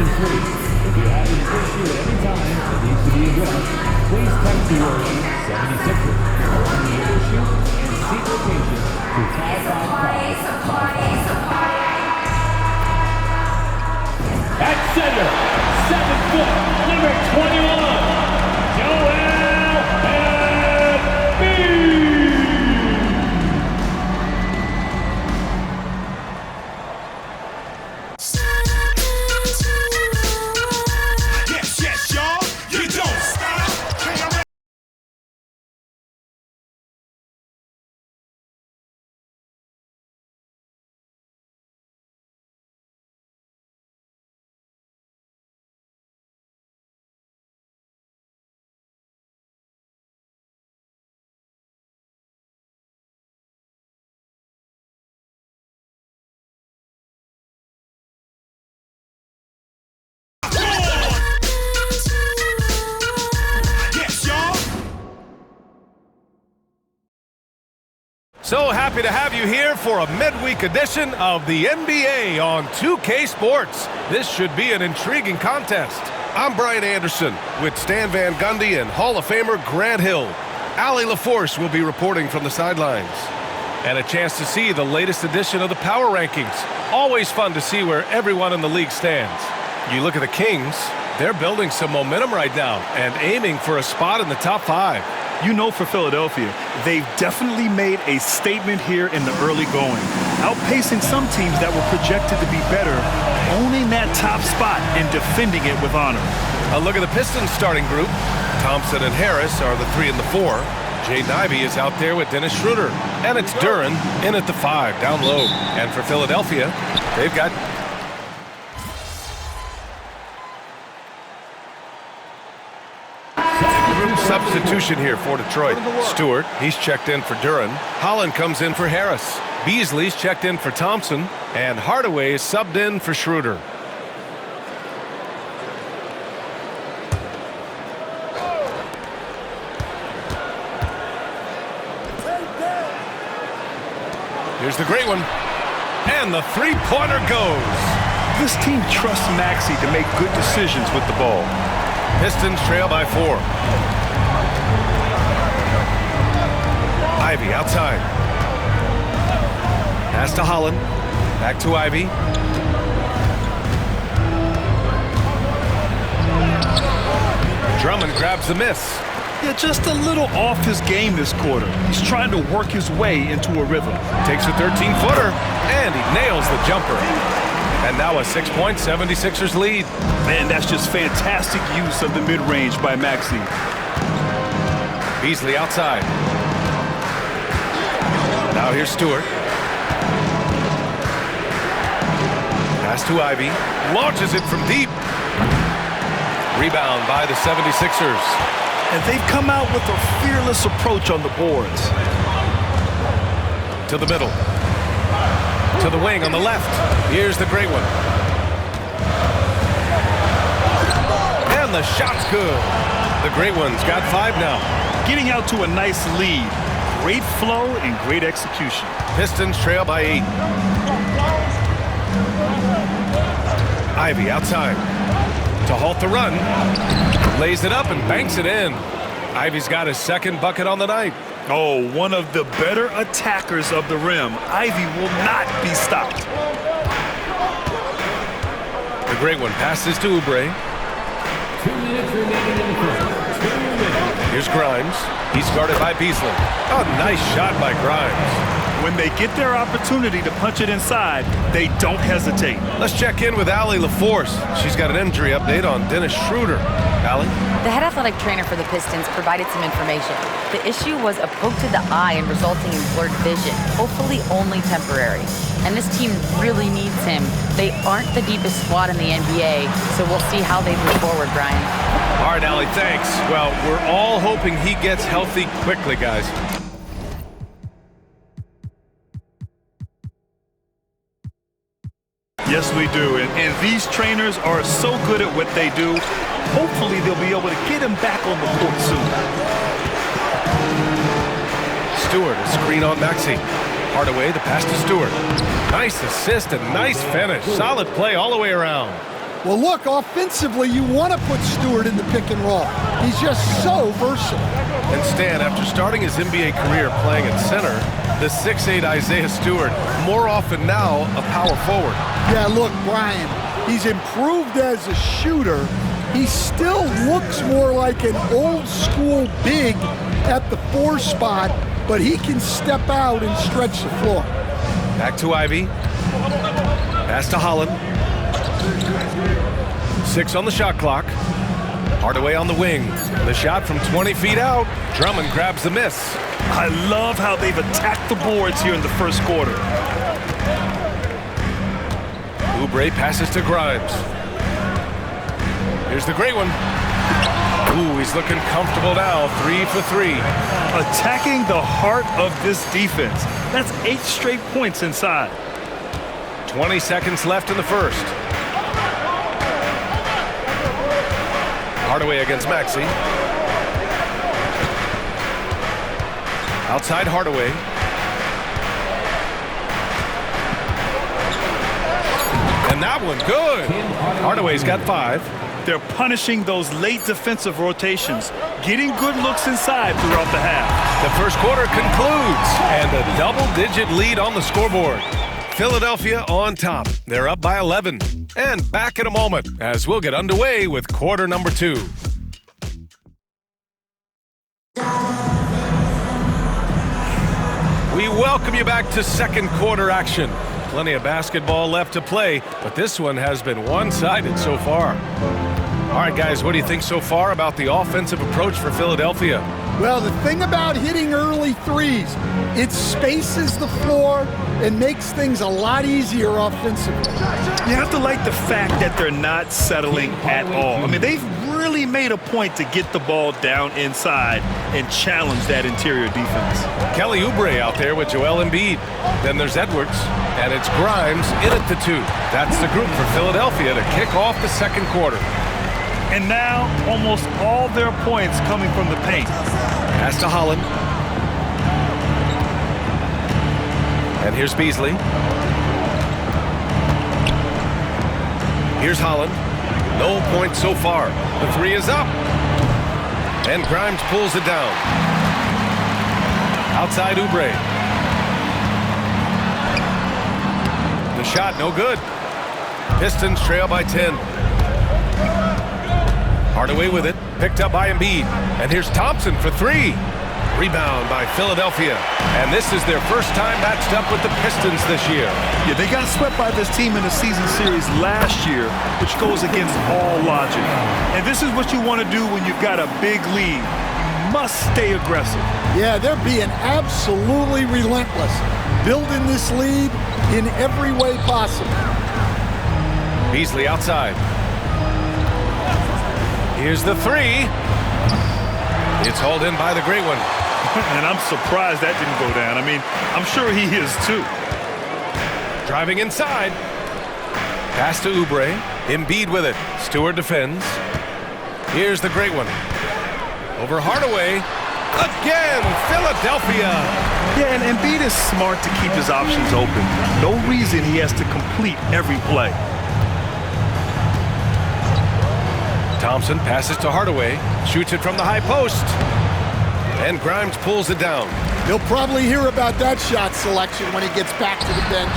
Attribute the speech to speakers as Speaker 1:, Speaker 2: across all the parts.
Speaker 1: If you have an issue at any time that needs to be addressed, please text the word 76er along with your issue and seat location to 555. At center, 7 foot, number 21, Joel Embiid.
Speaker 2: So happy to have you here for a midweek edition of the NBA on 2K Sports. This should be an intriguing contest. I'm Brian Anderson with Stan Van Gundy and Hall of Famer Grant Hill. Allie LaForce will be reporting from the sidelines. And a chance to see the latest edition of the Power Rankings. Always fun to see where everyone in the league stands. You look at the Kings, they're building some momentum right now and aiming for a spot in the top 5.
Speaker 3: You know, for Philadelphia, they've definitely made a statement here in the early going, outpacing some teams that were projected to be better, owning that top spot and defending it with honor.
Speaker 2: A look at the Pistons starting group. Thompson and Harris are the 3 and the 4. Jaden Ivey is out there with Dennis Schroeder. And it's Duren in at the 5, down low. And for Philadelphia, they've got substitution here for Detroit. Stewart, he's checked in for Duren. Holland comes in for Harris. Beasley's checked in for Thompson. And Hardaway is subbed in for Schroeder. Here's the great one. And the three-pointer goes.
Speaker 3: This team trusts Maxey to make good decisions with the ball.
Speaker 2: Pistons trail by 4. Ivey outside. Pass to Holland. Back to Ivey. Drummond grabs the miss.
Speaker 3: Yeah, just a little off his game this quarter. He's trying to work his way into a rhythm.
Speaker 2: Takes a 13-footer, and he nails the jumper. And now a 6-point 76ers lead.
Speaker 3: Man, that's just fantastic use of the mid-range by Maxey.
Speaker 2: Beasley outside. Now here's Stewart. Pass to Ivey. Launches it from deep. Rebound by the 76ers.
Speaker 3: And they've come out with a fearless approach on the boards.
Speaker 2: To the middle. To the wing on the left. Here's the great one. And the shot's good. The great one's got 5 now.
Speaker 3: Getting out to a nice lead. Great flow and great execution.
Speaker 2: Pistons trail by 8. Ivey outside. To halt the run. Lays it up and banks it in. Ivey's got his second bucket on the night.
Speaker 3: Oh, one of the better attackers of the rim. Ivey will not be stopped.
Speaker 2: The great one passes to Oubre.
Speaker 1: 2 minutes remaining in the first. 2 minutes.
Speaker 2: Here's Grimes. He's guarded by Beasley. Oh, nice shot by Grimes.
Speaker 3: When they get their opportunity to punch it inside, they don't hesitate.
Speaker 2: Let's check in with Allie LaForce. She's got an injury update on Dennis Schroeder. Allie?
Speaker 4: The head athletic trainer for the Pistons provided some information. The issue was a poke to the eye and resulting in blurred vision, hopefully only temporary. And this team really needs him. They aren't the deepest squad in the NBA, so we'll see how they move forward, Brian.
Speaker 2: All right, Allie, thanks. Well, we're all hoping he gets healthy quickly, guys.
Speaker 3: Yes, we do. And these trainers are so good at what they do. Hopefully, they'll be able to get him back on the court soon.
Speaker 2: Stewart, a screen on Maxey. Hardaway, the pass to Stewart. Nice assist and nice finish. Solid play all the way around.
Speaker 5: Well, look, offensively, you want to put Stewart in the pick and roll. He's just so versatile.
Speaker 2: And Stan, after starting his NBA career playing at center, the 6'8" Isaiah Stewart, more often now a power forward.
Speaker 5: Yeah, look, Brian, he's improved as a shooter. He still looks more like an old-school big at the 4 spot, but he can step out and stretch the floor.
Speaker 2: Back to Ivey. Pass to Holland. 6 on the shot clock. Hardaway on the wing. The shot from 20 feet out. Drummond grabs the miss.
Speaker 3: I love how they've attacked the boards here in the first quarter.
Speaker 2: Oubre passes to Grimes. Here's the great one. Ooh, he's looking comfortable now. 3 for 3.
Speaker 3: Attacking the heart of this defense. That's 8 straight points inside.
Speaker 2: 20 seconds left in the first. Hardaway against Maxey. Outside Hardaway. And that one, good. Hardaway's got 5.
Speaker 3: They're punishing those late defensive rotations, getting good looks inside throughout the half.
Speaker 2: The first quarter concludes, and a double-digit lead on the scoreboard. Philadelphia on top. They're up by 11. And back in a moment as we'll get underway with quarter number 2. We welcome you back to second quarter action. Plenty of basketball left to play, but this one has been one-sided so far. All right, guys, what do you think so far about the offensive approach for Philadelphia?
Speaker 5: Well, the thing about hitting early threes, it spaces the floor and makes things a lot easier offensively.
Speaker 3: You have to like the fact that they're not settling at all. I mean, they've really made a point to get the ball down inside and challenge that interior defense.
Speaker 2: Kelly Oubre out there with Joel Embiid. Then there's Edwards, and it's Grimes in at the 2. That's the group for Philadelphia to kick off the second quarter.
Speaker 3: And now, almost all their points coming from the paint.
Speaker 2: Pass to Holland. And here's Beasley. Here's Holland. No points so far. The 3 is up. And Grimes pulls it down. Outside Oubre. The shot, no good. Pistons trail by 10. Hardaway with it, picked up by Embiid. And here's Thompson for 3. Rebound by Philadelphia. And this is their first time matched up with the Pistons this year.
Speaker 3: Yeah, they got swept by this team in the season series last year, which goes against all logic. And this is what you want to do when you've got a big lead. You must stay aggressive.
Speaker 5: Yeah, they're being absolutely relentless, building this lead in every way possible.
Speaker 2: Beasley outside. Here's the 3. It's hauled in by the great one.
Speaker 3: And I'm surprised that didn't go down. I mean, I'm sure he is too.
Speaker 2: Driving inside. Pass to Oubre. Embiid with it. Stewart defends. Here's the great one. Over Hardaway. Again, Philadelphia.
Speaker 3: Yeah, and Embiid is smart to keep his options open. No reason he has to complete every play.
Speaker 2: Thompson passes to Hardaway. Shoots it from the high post. And Grimes pulls it down.
Speaker 5: He'll probably hear about that shot selection when he gets back to the bench.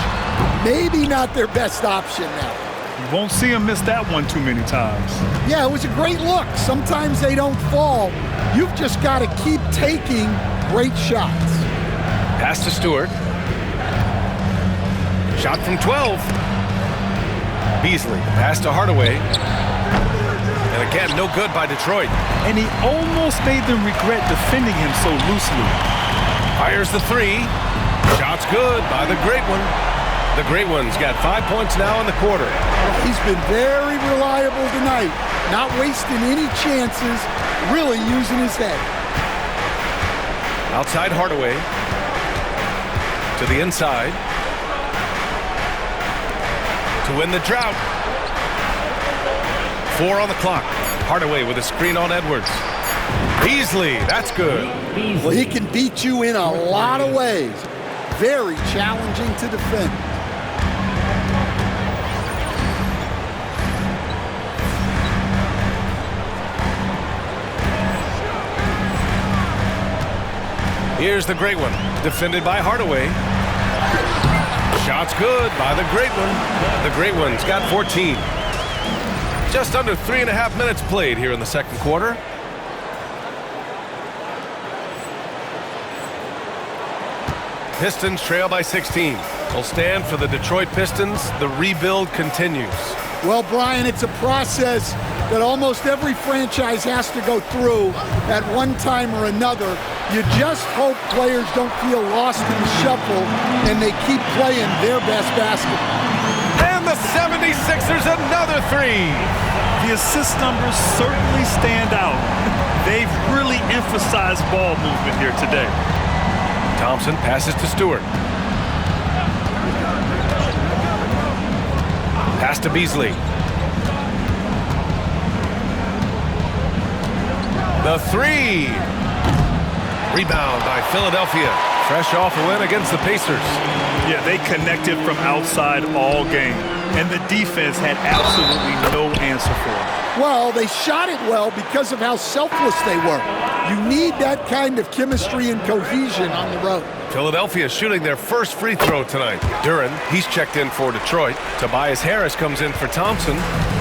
Speaker 5: Maybe not their best option now.
Speaker 3: You won't see him miss that one too many times.
Speaker 5: Yeah, it was a great look. Sometimes they don't fall. You've just got to keep taking great shots.
Speaker 2: Pass to Stewart. Shot from 12. Beasley. Pass to Hardaway. And again, no good by Detroit.
Speaker 3: And he almost made them regret defending him so loosely.
Speaker 2: Fires the 3. Shot's good by the great one. The great one's got 5 points now in the quarter.
Speaker 5: He's been very reliable tonight. Not wasting any chances. Really using his head.
Speaker 2: Outside Hardaway. To the inside. To win the drought. 4 on the clock. Hardaway with a screen on Edwards. Beasley, that's good.
Speaker 5: Well, he can beat you in a lot of ways. Very challenging to defend.
Speaker 2: Here's the great one, defended by Hardaway. Shot's good by the great one. The great one's got 14. Just under 3.5 minutes played here in the second quarter. Pistons trail by 16. Will stand for the Detroit Pistons. The rebuild continues.
Speaker 5: Well, Brian, it's a process that almost every franchise has to go through at one time or another. You just hope players don't feel lost in the shuffle and they keep playing their best basketball.
Speaker 2: And the 76ers another three.
Speaker 3: The assist numbers certainly stand out. They've really emphasized ball movement here today.
Speaker 2: Thompson passes to Stewart. Pass to Beasley. The three. Rebound by Philadelphia. Fresh off a win against the Pacers.
Speaker 3: Yeah, they connected from outside all game, and the defense had absolutely no answer for it.
Speaker 5: Well, they shot it well because of how selfless they were. You need that kind of chemistry and cohesion on the road.
Speaker 2: Philadelphia shooting their first free throw tonight. Duren, he's checked in for Detroit. Tobias Harris comes in for Thompson.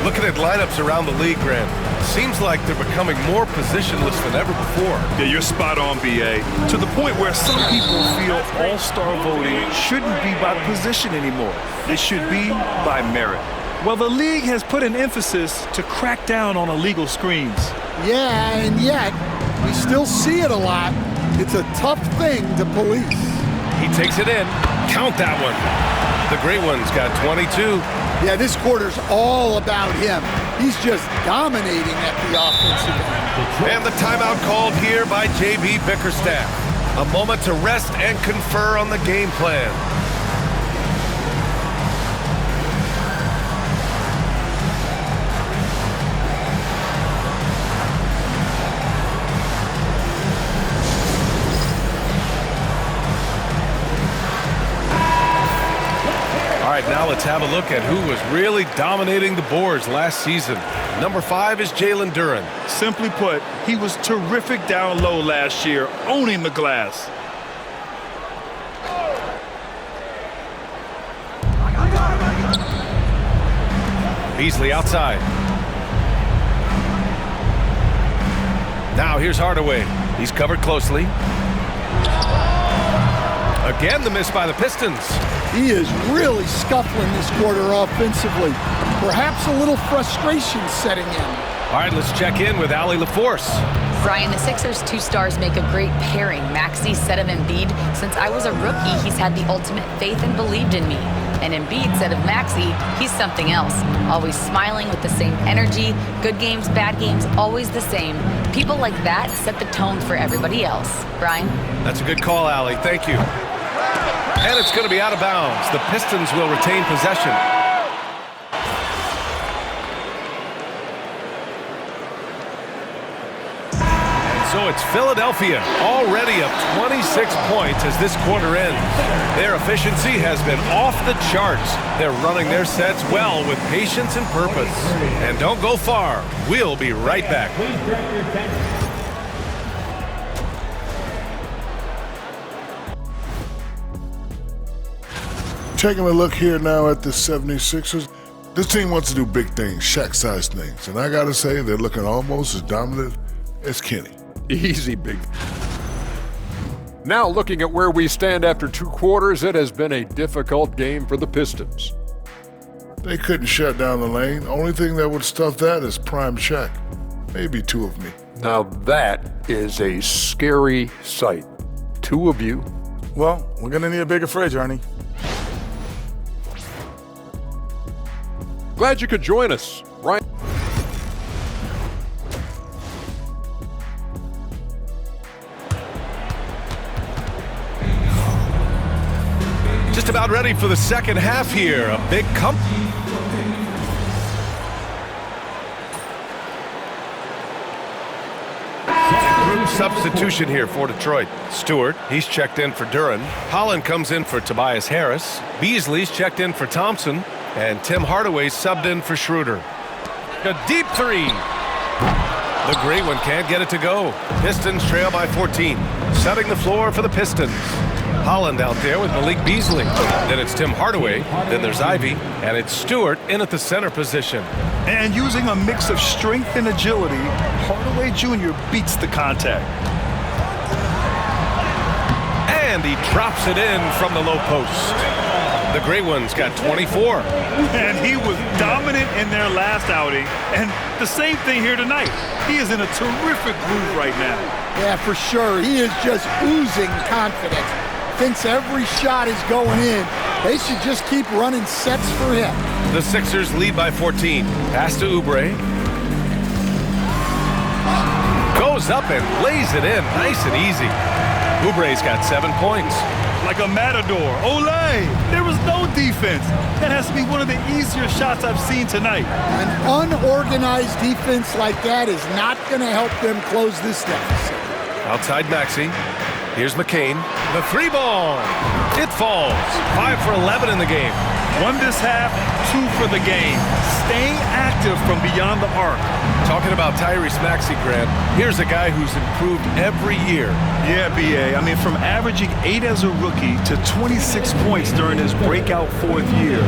Speaker 2: Looking at lineups around the league, Grant, seems like they're becoming more positionless than ever before.
Speaker 3: Yeah, you're spot on, B.A. To the point where some people feel all-star voting shouldn't be by position anymore. It should be by merit. Well, the league has put an emphasis to crack down on illegal screens.
Speaker 5: Yeah, and yet we still see it a lot. It's a tough thing to police.
Speaker 2: He takes it in. Count that one. The great one's got 22.
Speaker 5: Yeah, this quarter's all about him. He's just dominating at the offensive end.
Speaker 2: And the timeout called here by J.B. Bickerstaff. A moment to rest and confer on the game plan. All right, now let's have a look at who was really dominating the boards last season. Number 5 is Jalen Duren.
Speaker 3: Simply put, he was terrific down low last year, owning the glass.
Speaker 2: Beasley outside. Now here's Hardaway. He's covered closely. Again, the miss by the Pistons.
Speaker 5: He is really scuffling this quarter offensively. Perhaps a little frustration setting in.
Speaker 2: All right, let's check in with Allie LaForce.
Speaker 4: Brian, the Sixers' two stars make a great pairing. Maxey said of Embiid, since I was a rookie, he's had the ultimate faith and believed in me. And Embiid said of Maxey, he's something else. Always smiling with the same energy. Good games, bad games, always the same. People like that set the tone for everybody else. Brian?
Speaker 2: That's a good call, Allie. Thank you. And it's going to be out of bounds. The Pistons will retain possession. And so it's Philadelphia, already up 26 points as this quarter ends. Their efficiency has been off the charts. They're running their sets well with patience and purpose. And don't go far. We'll be right back.
Speaker 6: Taking a look here now at the 76ers. This team wants to do big things, Shaq-sized things. And I got to say, they're looking almost as dominant as Kenny.
Speaker 7: Easy, big. Now looking at where we stand after 2 quarters, it has been a difficult game for the Pistons.
Speaker 6: They couldn't shut down the lane. Only thing that would stuff that is prime Shaq. Maybe 2 of me.
Speaker 7: Now that is a scary sight. 2 of you.
Speaker 8: Well, we're going to need a bigger fridge, Ernie.
Speaker 7: Glad you could join us, Ryan.
Speaker 2: Just about ready for the second half here. A big substitution here for Detroit. Stewart, he's checked in for Duren. Holland comes in for Tobias Harris. Beasley's checked in for Thompson. And Tim Hardaway subbed in for Schroeder. A deep 3. The great one can't get it to go. Pistons trail by 14. Setting the floor for the Pistons. Holland out there with Malik Beasley. Then it's Tim Hardaway. Then there's Ivy. And it's Stewart in at the center position.
Speaker 3: And using a mix of strength and agility, Hardaway Jr. beats the contact.
Speaker 2: And he drops it in from the low post. The Great One's got 24.
Speaker 3: And he was dominant in their last outing. And the same thing here tonight. He is in a terrific groove right now.
Speaker 5: Yeah, for sure. He is just oozing confidence. Thinks every shot is going in. They should just keep running sets for him.
Speaker 2: The Sixers lead by 14. Pass to Oubre. Goes up and lays it in nice and easy. Oubre's got 7 points.
Speaker 3: Like a matador. Olay! There was no defense. That has to be one of the easier shots I've seen tonight.
Speaker 5: An unorganized defense like that is not going to help them close this deficit.
Speaker 2: Outside Maxey. Here's McCain. The 3 ball. It falls. 5 for 11 in the game.
Speaker 3: 1 this half, 2 for the game. Staying active from beyond the arc.
Speaker 2: Talking about Tyrese Maxey, Grant, here's a guy who's improved every year.
Speaker 3: Yeah, B.A. I mean, from averaging 8 as a rookie to 26 points during his breakout 4th year,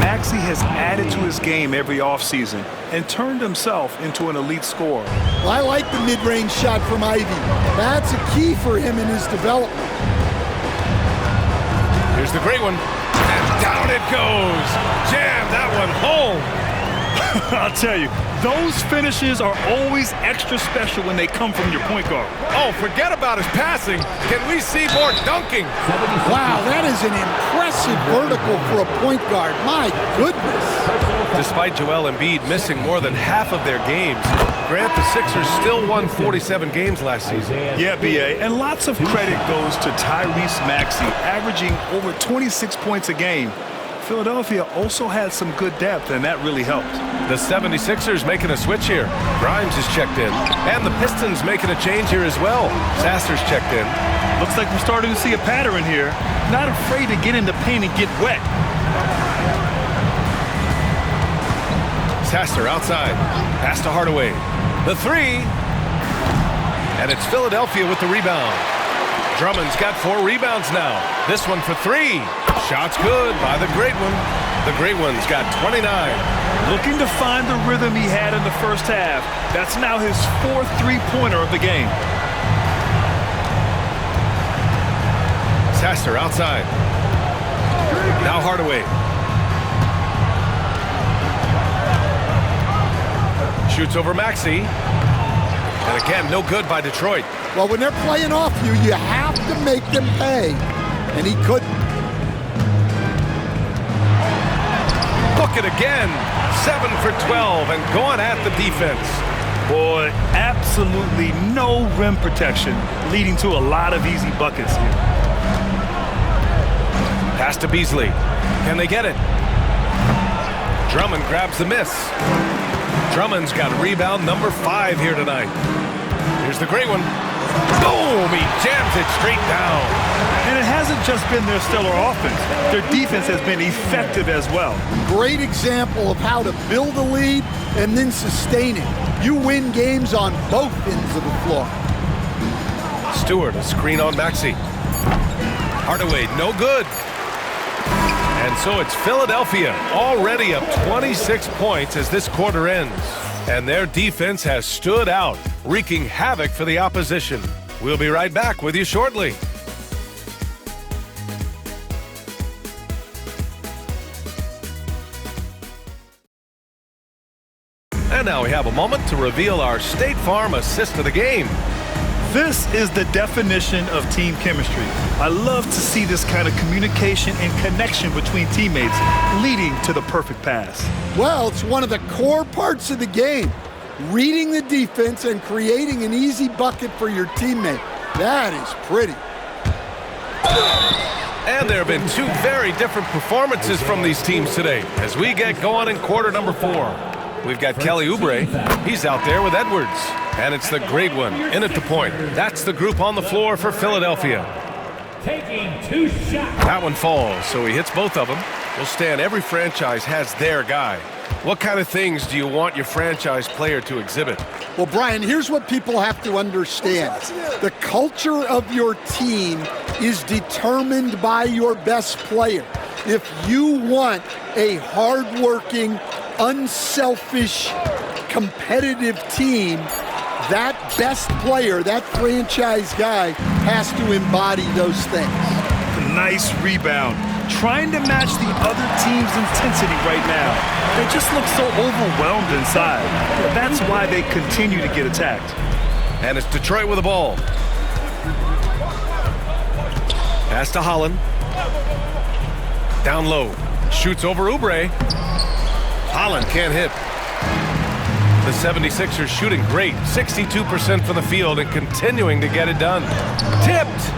Speaker 3: Maxey has added to his game every offseason and turned himself into an elite scorer.
Speaker 5: Well, I like the mid-range shot from Ivy. That's a key for him in his development.
Speaker 2: Here's the great one. And down it goes. Jam that one home.
Speaker 3: I'll tell you, those finishes are always extra special when they come from your point guard.
Speaker 2: Oh, forget about his passing. Can we see more dunking?
Speaker 5: Wow, that is an impressive vertical for a point guard. My goodness.
Speaker 2: Despite Joel Embiid missing more than half of their games, Grant, the Sixers still won 47 games last season.
Speaker 3: Yeah, B.A., and lots of credit goes to Tyrese Maxey, averaging over 26 points a game. Philadelphia also had some good depth, and that really helped.
Speaker 2: The 76ers making a switch here. Grimes is checked in. And the Pistons making a change here as well. Sasser's checked in.
Speaker 3: Looks like we're starting to see a pattern here. Not afraid to get in the paint and get wet.
Speaker 2: Sasser outside. Pass to Hardaway. The 3. And it's Philadelphia with the rebound. Drummond's got 4 rebounds now. This one for 3. Shot's good by the Great One. The Great One's got 29.
Speaker 3: Looking to find the rhythm he had in the first half. That's now his 4th three-pointer of the game.
Speaker 2: Sasser outside. Now Hardaway. Shoots over Maxey. And again, no good by Detroit.
Speaker 5: Well, when they're playing off you, you have to make them pay. And he couldn't.
Speaker 2: Look it again. 7 for 12 and going at the defense.
Speaker 3: Boy, absolutely no rim protection, leading to a lot of easy buckets here.
Speaker 2: Pass to Beasley. Can they get it? Drummond grabs the miss. Drummond's got rebound number 5 here tonight. Here's the great one. Boom! He jams it straight down.
Speaker 3: And it hasn't just been their stellar offense. Their defense has been effective as well.
Speaker 5: Great example of how to build a lead and then sustain it. You win games on both ends of the floor.
Speaker 2: Stewart, a screen on Maxey. Hardaway, no good. And so it's Philadelphia, already up 26 points as this quarter ends. And their defense has stood out, wreaking havoc for the opposition. We'll be right back with you shortly. And now we have a moment to reveal our State Farm assist of the game.
Speaker 3: This is the definition of team chemistry. I love to see this kind of communication and connection between teammates leading to the perfect pass.
Speaker 5: Well, it's one of the core parts of the game. Reading the defense and creating an easy bucket for your teammate. That is pretty.
Speaker 2: And there have been 2 very different performances from these teams today as we get going in quarter number 4. We've got Kelly Oubre. He's out there with Edwards. And it's the great one in at the point. That's the group on the floor for Philadelphia.
Speaker 1: Taking 2 shots.
Speaker 2: That one falls, so he hits both of them. Well, Stan, every franchise has their guy. What kind of things do you want your franchise player to exhibit?
Speaker 5: Well, Brian, here's what people have to understand. The culture of your team is determined by your best player. If you want a hardworking, unselfish, competitive team, that best player, that franchise guy, has to embody those things.
Speaker 3: Nice rebound. Trying to match the other team's intensity right now. They just look so overwhelmed inside. That's why they continue to get attacked.
Speaker 2: And it's Detroit with the ball. Pass to Holland. Down low. Shoots over Oubre. Holland can't hit. The 76ers shooting great. 62% from the field and continuing to get it done. Tipped.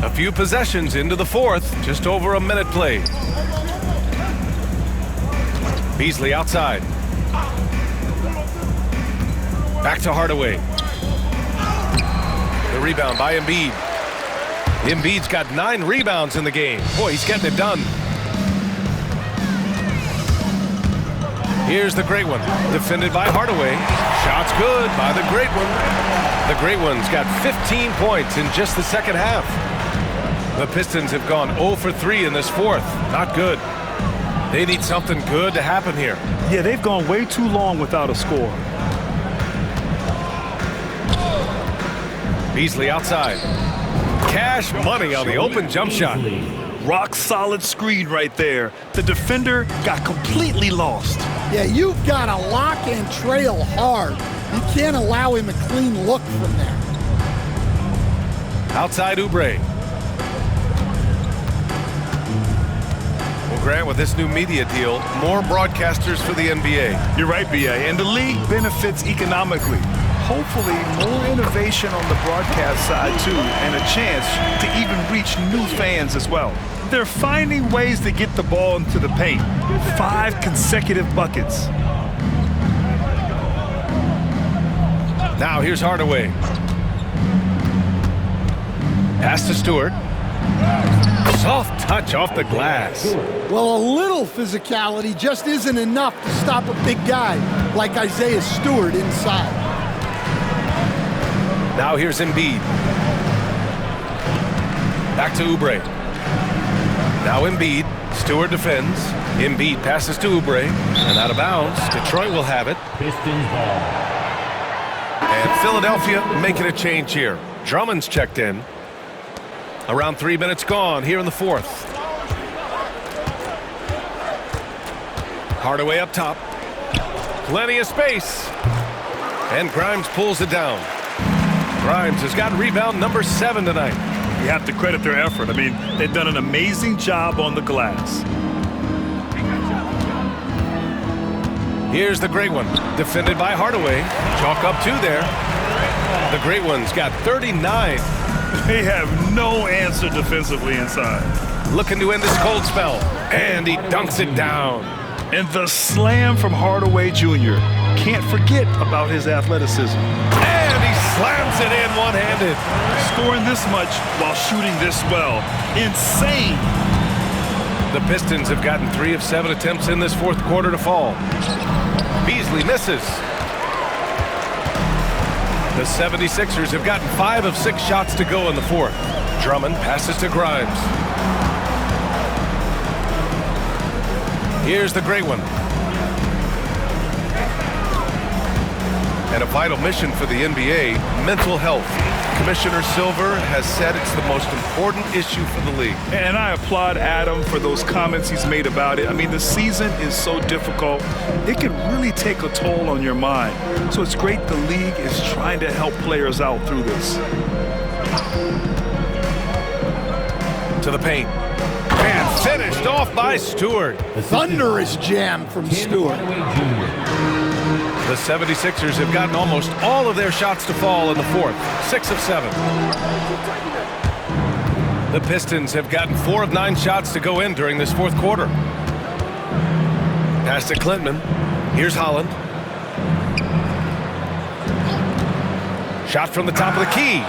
Speaker 2: A few possessions into the fourth. Just over a minute played. Beasley outside. Back to Hardaway. The rebound by Embiid. Embiid's got 9 rebounds in the game. Boy, he's getting it done. Here's the great one. Defended by Hardaway. Shot's good by the great one. The great one's got 15 points in just the second half. The Pistons have gone 0 for 3 in this fourth. Not good. They need something good to happen here.
Speaker 3: Yeah, they've gone way too long without a score.
Speaker 2: Beasley outside. Cash money on the open jump shot.
Speaker 3: Rock solid screen right there. The defender got completely lost.
Speaker 5: Yeah, you've got to lock and trail hard. You can't allow him a clean look from there.
Speaker 2: Outside Oubre. Well, Grant, with this new media deal, more broadcasters for the NBA.
Speaker 3: You're right, B.A., and the league benefits economically. Hopefully, more innovation on the broadcast side, too, and a chance to even reach new fans as well. They're finding ways to get the ball into the paint. 5 consecutive buckets.
Speaker 2: Now here's Hardaway. Pass to Stewart. Soft touch off the glass.
Speaker 5: Well, a little physicality just isn't enough to stop a big guy like Isaiah Stewart inside.
Speaker 2: Now here's Embiid. Back to Oubre. Now Embiid. Stewart defends. Embiid passes to Oubre. And out of bounds. Detroit will have it.
Speaker 1: Pistons ball.
Speaker 2: And Philadelphia making a change here. Drummond's checked in. Around 3 minutes gone here in the fourth. Hardaway up top. Plenty of space. And Grimes pulls it down. Grimes has got rebound number 7 tonight.
Speaker 3: You have to credit their effort. I mean, they've done an amazing job on the glass.
Speaker 2: Here's the great one. Defended by Hardaway. Chalk up 2 there. The great one's got 39.
Speaker 3: They have no answer defensively inside.
Speaker 2: Looking to end this cold spell. And he dunks it down.
Speaker 3: And the slam from Hardaway Jr. Can't forget about his athleticism.
Speaker 2: And he slams it in one-handed.
Speaker 3: Scoring this much while shooting this well. Insane.
Speaker 2: The Pistons have gotten 3 of 7 attempts in this fourth quarter to fall. Beasley misses. The 76ers have gotten 5 of 6 shots to go in the fourth. Drummond passes to Grimes. Here's the great one. And a vital mission for the NBA, mental health. Commissioner Silver has said it's the most important issue for the league.
Speaker 3: And I applaud Adam for those comments he's made about it. I mean, the season is so difficult. It can really take a toll on your mind. So it's great the league is trying to help players out through this.
Speaker 2: To the paint. And finished off by Stewart.
Speaker 5: Thunderous jam from Stewart.
Speaker 2: The 76ers have gotten almost all of their shots to fall in the fourth. 6 of 7. The Pistons have gotten 4 of 9 shots to go in during this fourth quarter. Pass to Klintman. Here's Holland. Shot from the top of the key.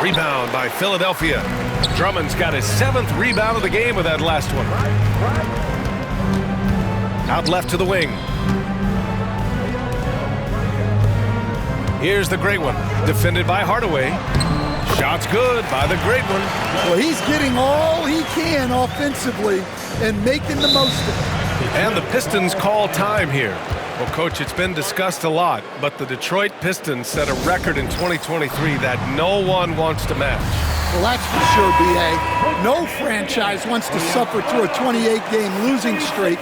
Speaker 2: Rebound by Philadelphia. Drummond's got his 7th rebound of the game with that last one. Out left to the wing. Here's the great one, defended by Hardaway. Shot's good by the great one.
Speaker 5: Well, he's getting all he can offensively and making the most of it.
Speaker 2: And the Pistons call time here. Well, Coach, it's been discussed a lot, but the Detroit Pistons set a record in 2023 that no one wants to match.
Speaker 5: Well, that's for sure, B.A. No franchise wants to suffer through a 28-game losing streak.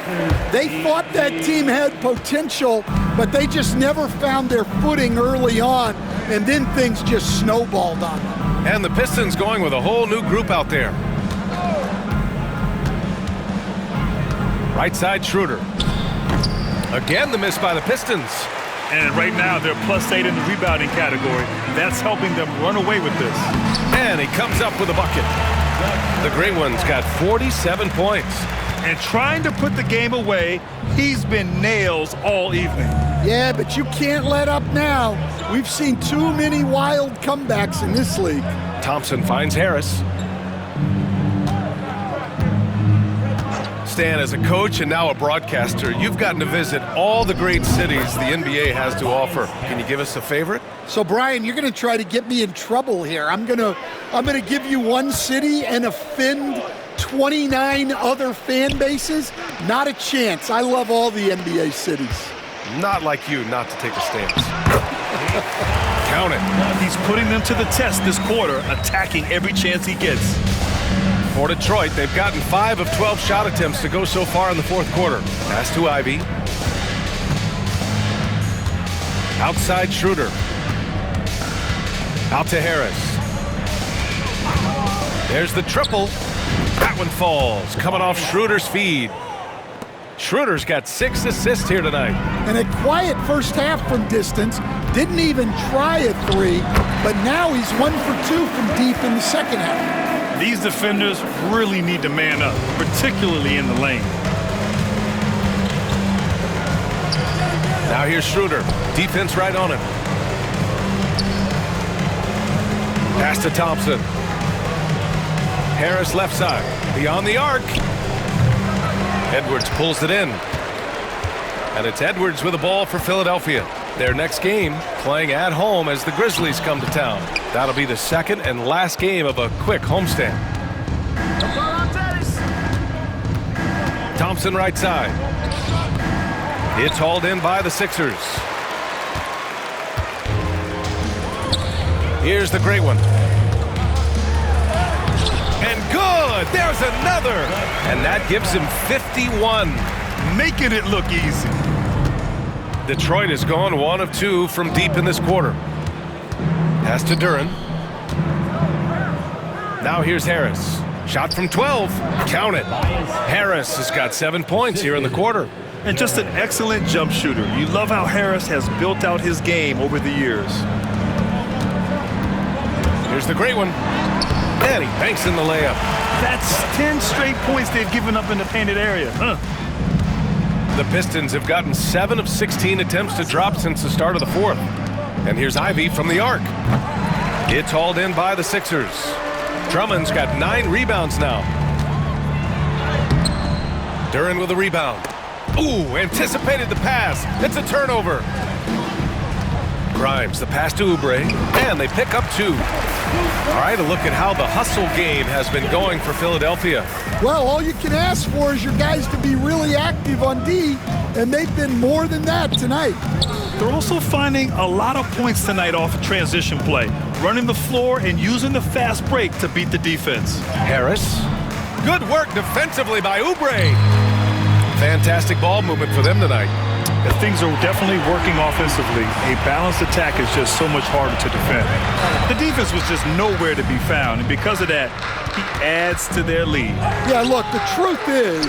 Speaker 5: They thought that team had potential, but they just never found their footing early on, and then things just snowballed on them.
Speaker 2: And the Pistons going with a whole new group out there. Right side, Schroeder. Again, the miss by the Pistons.
Speaker 3: And right now, they're +8 in the rebounding category. That's helping them run away with this.
Speaker 2: And he comes up with a bucket. The Great One's got 47 points.
Speaker 3: And trying to put the game away, he's been nails all evening.
Speaker 5: Yeah, but you can't let up now. We've seen too many wild comebacks in this league.
Speaker 2: Thompson finds Harris. Stan, as a coach and now a broadcaster, you've gotten to visit all the great cities the NBA has to offer. Can you give us a favorite?
Speaker 5: So, Brian, you're going to try to get me in trouble here. I'm going to give you one city and offend 29 other fan bases. Not a chance. I love all the NBA cities.
Speaker 2: Not like you not to take a stance. Count it.
Speaker 3: He's putting them to the test this quarter, attacking every chance he gets.
Speaker 2: For Detroit, they've gotten 5 of 12 shot attempts to go so far in the 4th quarter. Pass to Ivy. Outside Schroeder. Out to Harris. There's the triple. That one falls, coming off Schroeder's feed. Schroeder's got 6 assists here tonight.
Speaker 5: And a quiet first half from distance. Didn't even try a 3, but now he's 1 for 2 from deep in the second half.
Speaker 3: These defenders really need to man up, particularly in the lane.
Speaker 2: Now here's Schroeder. Defense right on him. Pass to Thompson. Harris left side. Beyond the arc. Edwards pulls it in. And it's Edwards with the ball for Philadelphia. Their next game playing at home as the Grizzlies come to town. That'll be the 2nd and last game of a quick homestand. Thompson right side. It's hauled in by the Sixers. Here's the great one. And good! There's another! And that gives him 51.
Speaker 3: Making it look easy.
Speaker 2: Detroit has gone 1 of 2 from deep in this quarter. Pass to Duren. Now here's Harris. Shot from 12. Count it. Harris has got 7 points here in the quarter.
Speaker 3: And just an excellent jump shooter. You love how Harris has built out his game over the years.
Speaker 2: Here's the great one. And he banks in the layup.
Speaker 3: That's 10 straight points they've given up in the painted area.
Speaker 2: The Pistons have gotten 7 of 16 attempts to drop since the start of the 4th. And here's Ivy from the arc. It's hauled in by the Sixers. Drummond's got 9 rebounds now. Duren with a rebound. Ooh, anticipated the pass. It's a turnover. Grimes, the pass to Oubre, and they pick up 2. All right, a look at how the hustle game has been going for Philadelphia.
Speaker 5: Well, all you can ask for is your guys to be really active on D, and they've been more than that tonight.
Speaker 3: They're also finding a lot of points tonight off of transition play, running the floor and using the fast break to beat the defense.
Speaker 2: Harris. Good work defensively by Oubre. Fantastic ball movement for them tonight.
Speaker 3: Things are definitely working offensively. A balanced attack is just so much harder to defend. The defense was just nowhere to be found, and because of that, he adds to their lead.
Speaker 5: Yeah, look, the truth is,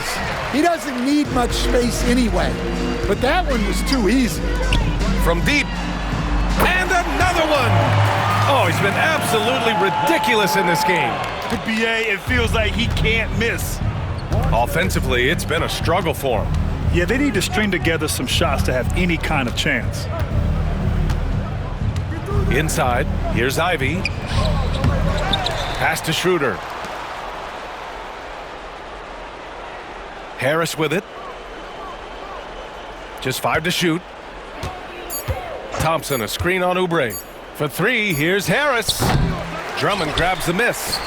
Speaker 5: he doesn't need much space anyway, but that one was too easy.
Speaker 2: From deep, and another one! Oh, he's been absolutely ridiculous in this game.
Speaker 3: To BA, it feels like he can't miss.
Speaker 2: Offensively, it's been a struggle for him.
Speaker 3: Yeah, they need to string together some shots to have any kind of chance.
Speaker 2: Inside, here's Ivy. Pass to Schroeder. Harris with it. Just 5 to shoot. Thompson, a screen on Oubre. For 3, here's Harris. Drummond grabs the miss.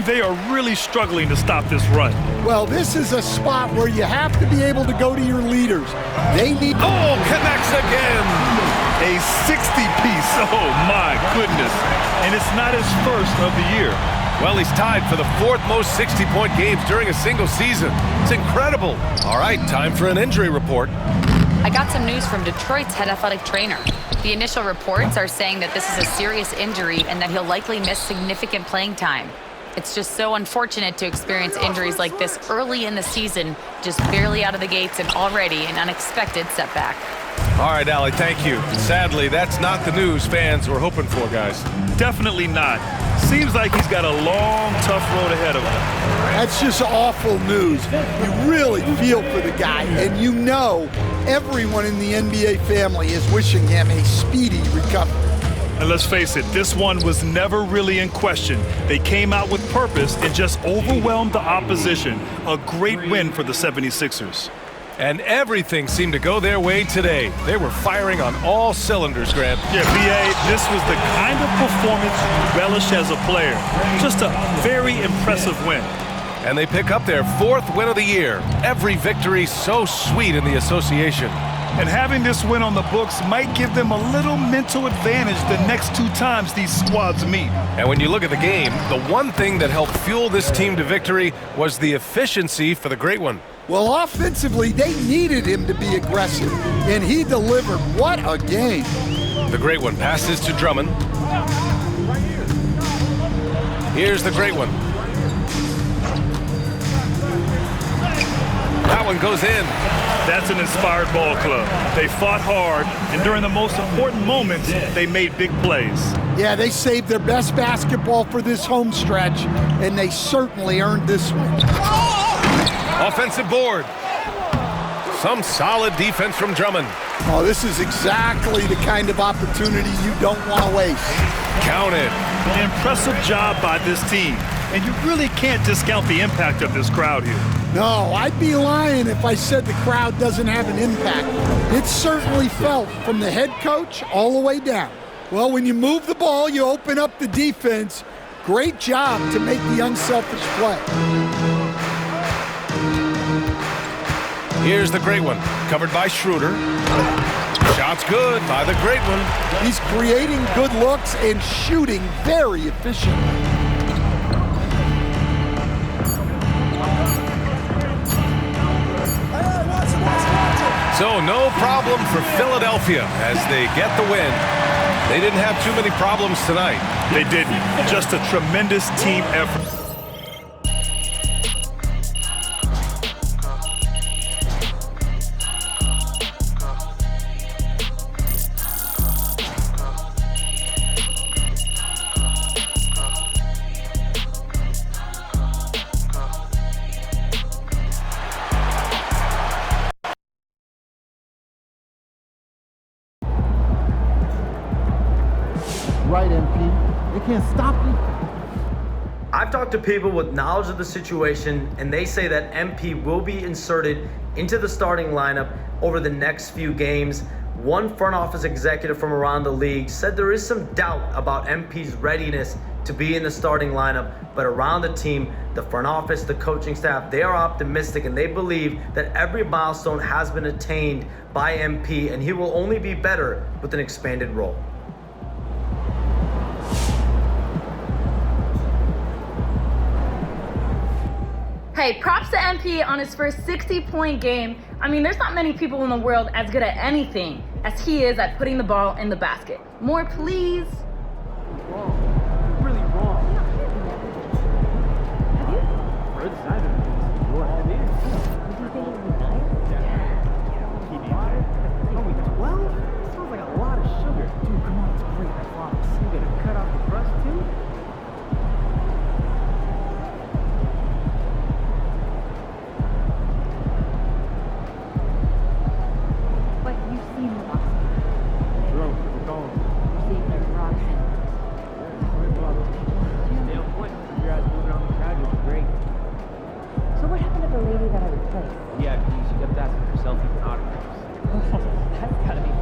Speaker 3: They are really struggling to stop this run.
Speaker 5: Well, this is a spot where you have to be able to go to your leaders. They need...
Speaker 2: Oh, connects again.
Speaker 3: A 60-piece. Oh, my goodness. And it's not his first of the year.
Speaker 2: Well, he's tied for the 4th most 60-point games during a single season. It's incredible. All right, time for an injury report.
Speaker 4: I got some news from Detroit's head athletic trainer. The initial reports are saying that this is a serious injury and that he'll likely miss significant playing time. It's just so unfortunate to experience injuries like this early in the season, just barely out of the gates and already an unexpected setback.
Speaker 2: All right, Allie, thank you. Sadly, that's not the news fans were hoping for, guys.
Speaker 3: Definitely not. Seems like he's got a long, tough road ahead of him.
Speaker 5: That's just awful news. You really feel for the guy, and you know everyone in the NBA family is wishing him a speedy recovery.
Speaker 3: And let's face it, this one was never really in question. They came out with purpose and just overwhelmed the opposition. A great win for the 76ers.
Speaker 2: And everything seemed to go their way today. They were firing on all cylinders, Grant.
Speaker 3: Yeah, B.A., this was the kind of performance you relish as a player. Just a very impressive win.
Speaker 2: And they pick up their 4th win of the year. Every victory so sweet in the association.
Speaker 3: And having this win on the books might give them a little mental advantage the next 2 times these squads meet.
Speaker 2: And when you look at the game, the one thing that helped fuel this team to victory was the efficiency for the Great One.
Speaker 5: Well, offensively, they needed him to be aggressive, and he delivered. What a game.
Speaker 2: The Great One passes to Drummond. Here's the Great One. That one goes in.
Speaker 3: That's an inspired ball club. They fought hard, and during the most important moments, they made big plays.
Speaker 5: Yeah, they saved their best basketball for this home stretch, and they certainly earned this one.
Speaker 2: Offensive board. Some solid defense from Drummond.
Speaker 5: Oh, this is exactly the kind of opportunity you don't want to waste.
Speaker 2: Counted.
Speaker 3: An impressive job by this team, and you really can't discount the impact of this crowd here.
Speaker 5: No, I'd be lying if I said the crowd doesn't have an impact. It's certainly felt from the head coach all the way down. Well, when you move the ball, you open up the defense. Great job to make the unselfish play.
Speaker 2: Here's the Great One, covered by Schroeder. Shot's good by the Great One.
Speaker 5: He's creating good looks and shooting very efficiently.
Speaker 2: So no problem for Philadelphia as they get the win. They didn't have too many problems tonight.
Speaker 3: They didn't. Just a tremendous team effort.
Speaker 9: Right, MP. They can't stop you.
Speaker 10: I've talked to people with knowledge of the situation, and they say that MP will be inserted into the starting lineup over the next few games. One front office executive from around the league said there is some doubt about MP's readiness to be in the starting lineup, but around the team, the front office, the coaching staff, they are optimistic and they believe that every milestone has been attained by MP, and he will only be better with an expanded role.
Speaker 11: Hey, props to MP on his first 60-point game. I mean, there's not many people in the world as good at anything as he is at putting the ball in the basket. More, please.
Speaker 9: Really wrong. Have you? Red side of it. What have you? Did you think it was nice? Yeah. Oh, 12? Sounds like a lot of sugar. Dude, come on, it's great. I promise. You gotta cut off the crust, too?
Speaker 11: But you've seen the box.
Speaker 9: Bro, we're going.
Speaker 11: See, there's rocks in it.
Speaker 9: That's gotta be